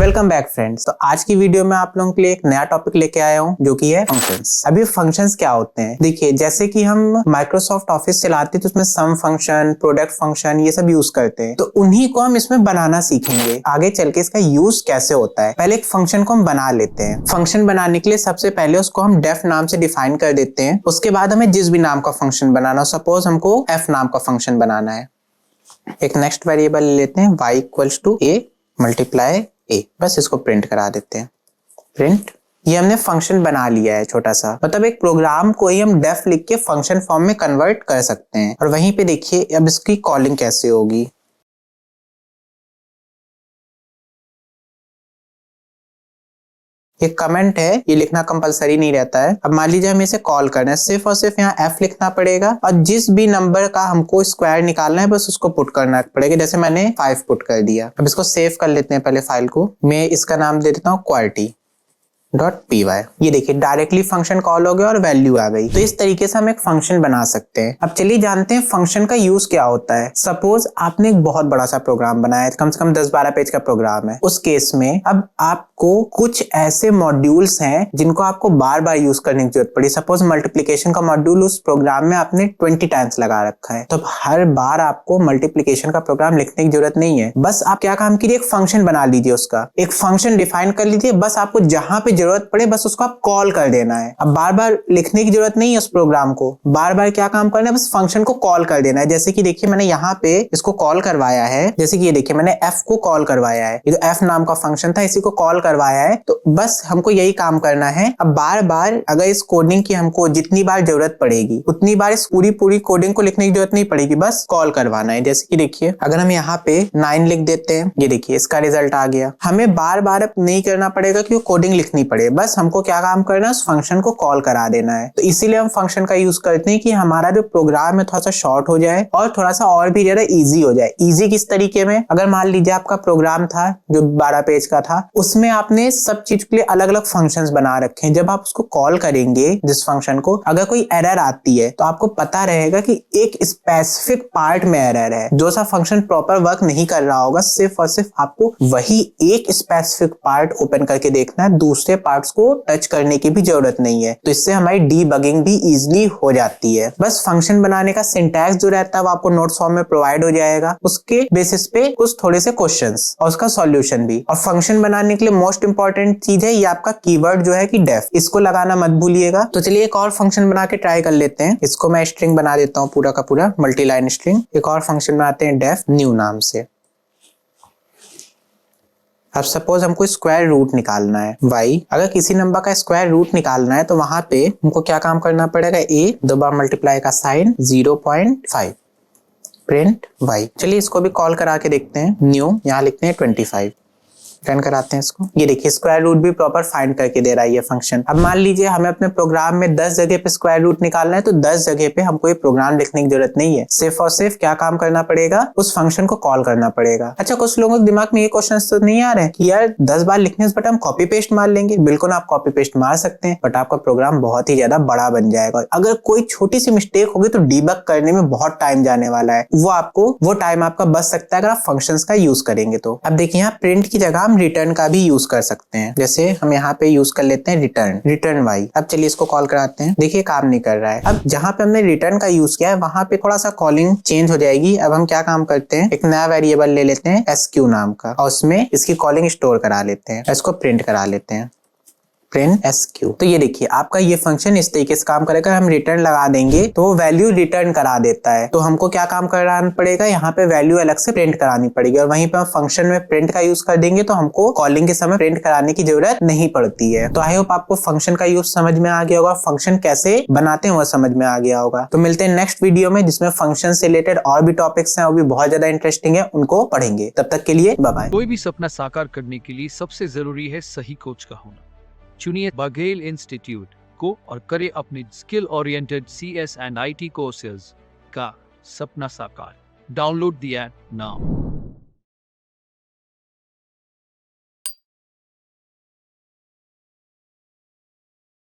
Welcome back friends. तो आज की वीडियो में आप लोगों के लिए एक नया टॉपिक लेके आया हूँ जो कि है फंक्शंस। अभी फंक्शंस क्या होते हैं, देखिए जैसे कि हम माइक्रोसॉफ्ट ऑफिस चलाते हैं तो उसमें सम फंक्शन, प्रोडक्ट फंक्शन ये सब यूज करते हैं, तो उन्हीं को हम इसमें बनाना सीखेंगे। आगे चल के इसका यूज कैसे होता है, पहले एक फंक्शन को हम बना लेते हैं। फंक्शन बनाने के लिए सबसे पहले उसको हम डेफ नाम से डिफाइन कर देते हैं। उसके बाद हमें जिस भी नाम का फंक्शन बनाना हो, सपोज हमको एफ नाम का फंक्शन बनाना है, एक नेक्स्ट वेरिएबल ले लेते हैं y equals to a multiply a, बस इसको प्रिंट करा देते हैं। प्रिंट, ये हमने फंक्शन बना लिया है छोटा सा, मतलब एक प्रोग्राम को ही हम डेफ लिख के फंक्शन फॉर्म में कन्वर्ट कर सकते हैं। और वहीं पे देखिए अब इसकी कॉलिंग कैसे होगी। एक कमेंट है, ये लिखना कंपलसरी नहीं रहता है। अब मान लीजिए हमें इसे कॉल करना है, सिर्फ और सिर्फ यहाँ f लिखना पड़ेगा और जिस भी नंबर का हमको स्क्वायर निकालना है बस उसको पुट करना पड़ेगा। जैसे मैंने 5 पुट कर दिया। अब इसको सेव कर लेते हैं पहले फाइल को। मैं इसका नाम दे देता हूँ QWERTY.py। ये देखिए डायरेक्टली फंक्शन कॉल हो गया और वैल्यू आ गई। तो इस तरीके से हम एक फंक्शन बना सकते हैं। अब चलिए जानते हैं फंक्शन का यूज क्या होता है। सपोज आपने एक बहुत बड़ा सा प्रोग्राम बनाया है, कम से कम 10-12 पेज का प्रोग्राम है। उस केस में अब आपको कुछ ऐसे मॉड्यूल्स हैं जिनको आपको बार बार यूज करने की जरूरत पड़ी। सपोज मल्टीप्लिकेशन का मॉड्यूल उस प्रोग्राम में आपने 20 टाइम्स लगा रखा है, तो अब हर बार आपको मल्टीप्लिकेशन का प्रोग्राम लिखने की जरूरत नहीं है। बस आप क्या काम कीजिए, एक फंक्शन बना लीजिए, उसका एक फंक्शन डिफाइन कर लीजिए। बस आपको जहां पे जरूरत पड़े बस उसको आप कॉल कर देना है। अब बार बार लिखने की जरूरत नहीं है उस प्रोग्राम को। बार बार क्या काम करना है, बस फंक्शन को कॉल कर देना है। जैसे कि देखिए मैंने यहाँ पे इसको कॉल करवाया है, जैसे कि ये देखिए मैंने f को कॉल करवाया है। ये जो f नाम का फंक्शन था इसी को कॉल करवाया है। तो बस हमको यही काम करना है। अब बार बार अगर इस कोडिंग की हमको जितनी बार जरूरत पड़ेगी उतनी बार इस पूरी कोडिंग को लिखने की जरूरत नहीं पड़ेगी, बस कॉल करवाना है। जैसे कि देखिए अगर हम यहाँ पे 9 लिख देते हैं, ये देखिए इसका रिजल्ट आ गया। हमें बार बार अब नहीं करना पड़ेगा कि वो कोडिंग लिखनी पड़े, बस हमको क्या काम करना है, उस फंक्शन को कॉल करा देना है। तो इसीलिए हम फंक्शन का यूज करते हैं कि हमारा जो प्रोग्राम है थोड़ा सा शॉर्ट हो जाए और थोड़ा सा और भी ज्यादा इजी हो जाए। इजी किस तरीके में, अगर मान लीजिए आपका प्रोग्राम था जो 12 पेज का था, उसमें आपने सब चीज के लिए अलग अलग फंक्शंस बना रखे हैं। जब आप उसको कॉल करेंगे जिस फंक्शन को, अगर कोई एरर आती है तो आपको पता रहेगा कि एक स्पेसिफिक पार्ट में एरर है। जो सा फंक्शन प्रॉपर वर्क नहीं कर रहा होगा, सिर्फ और सिर्फ आपको वही एक स्पेसिफिक पार्ट ओपन करके देखना है, दूसरे पार्ट्स को टच करने की भी जरूरत नहीं है। तो इससे हमारी डीबगिंग भी इजीली हो जाती है। बस फंक्शन बनाने का सिंटैक्स जो रहता है वो आपको नोट्स फॉर्म में प्रोवाइड हो जाएगा। उसके बेसिस पे कुछ थोड़े से क्वेश्चंस और उसका सॉल्यूशन भी। और फंक्शन बनाने के लिए मोस्ट इंपॉर्टेंट चीज है ये आपका कीवर्ड जो है कि डेफ, इसको लगाना मत भूलिएगा। तो चलिए एक और फंक्शन बना के ट्राई कर लेते हैं। इसको मैं स्ट्रिंग बना देता हूँ पूरा का पूरा, मल्टी लाइन स्ट्रिंग। एक और फंक्शन बनाते हैं डेफ न्यू नाम से। अब सपोज हमको स्क्वायर रूट निकालना है y, अगर किसी नंबर का स्क्वायर रूट निकालना है तो वहां पे हमको क्या काम करना पड़ेगा, a 2 बार मल्टीप्लाई का साइन 0.5 प्रिंट y। चलिए इसको भी कॉल करा के देखते हैं। न्यू, यहाँ लिखते हैं 25, रन कराते हैं इसको। ये देखिए स्क्वायर रूट भी प्रॉपर फाइंड करके दे रहा है ये फंक्शन। अब मान लीजिए हमें अपने प्रोग्राम में 10 जगह पे स्क्वायर रूट निकालना है, तो 10 जगह पे हमको ये प्रोग्राम लिखने की जरूरत नहीं है। सिर्फ और सिर्फ क्या काम करना पड़ेगा, उस फंक्शन को कॉल करना पड़ेगा। अच्छा, कुछ लोगों के दिमाग में ये क्वेश्चन तो नहीं आ रहे हैं कि यार 10 बार लिखने से बट हम कॉपी पेस्ट मार लेंगे। बिल्कुल आप कॉपी पेस्ट मार सकते हैं, बट आपका प्रोग्राम बहुत ही ज्यादा बड़ा बन जाएगा। अगर कोई छोटी सी मिस्टेक होगी तो डीबग करने में बहुत टाइम जाने वाला है। वो टाइम आपका बच सकता है अगर आप फंक्शंस का यूज करेंगे तो। अब देखिए यहाँ प्रिंट की जगह हम रिटर्न का भी यूज कर सकते हैं। जैसे हम यहाँ पे यूज कर लेते हैं रिटर्न y। अब चलिए इसको कॉल कराते हैं। देखिए काम नहीं कर रहा है। अब जहां पे हमने रिटर्न का यूज किया है वहां पे थोड़ा सा कॉलिंग चेंज हो जाएगी। अब हम क्या काम करते हैं, एक नया वेरिएबल ले लेते हैं sq नाम का और उसमें इसकी कॉलिंग स्टोर करा लेते हैं, इसको प्रिंट करा लेते हैं, प्रिंट sq। तो ये देखिए आपका ये फंक्शन इस तरीके से काम करेगा। हम रिटर्न लगा देंगे तो वो वैल्यू रिटर्न करा देता है। तो हमको क्या काम कराना पड़ेगा, यहाँ पे वैल्यू अलग से प्रिंट करानी पड़ेगी और वहीं पे हम फंक्शन में प्रिंट का यूज कर देंगे तो हमको कॉलिंग के समय प्रिंट कराने की जरूरत नहीं पड़ती है। तो आई होप आपको फंक्शन का यूज समझ में आ गया होगा, फंक्शन कैसे बनाते हैं वो समझ में आ गया होगा। तो मिलते हैं नेक्स्ट वीडियो में जिसमें फंक्शन से रिलेटेड और भी टॉपिक्स हैं, वो भी बहुत ज्यादा इंटरेस्टिंग है, उनको पढ़ेंगे। तब तक के लिए बाय बाय। कोई भी सपना साकार करने के लिए सबसे जरूरी है सही कोच का होना। चुनिए बघेल इंस्टीट्यूट को और करें अपने skill oriented CS and IT courses का सपना साकार। Download the app now.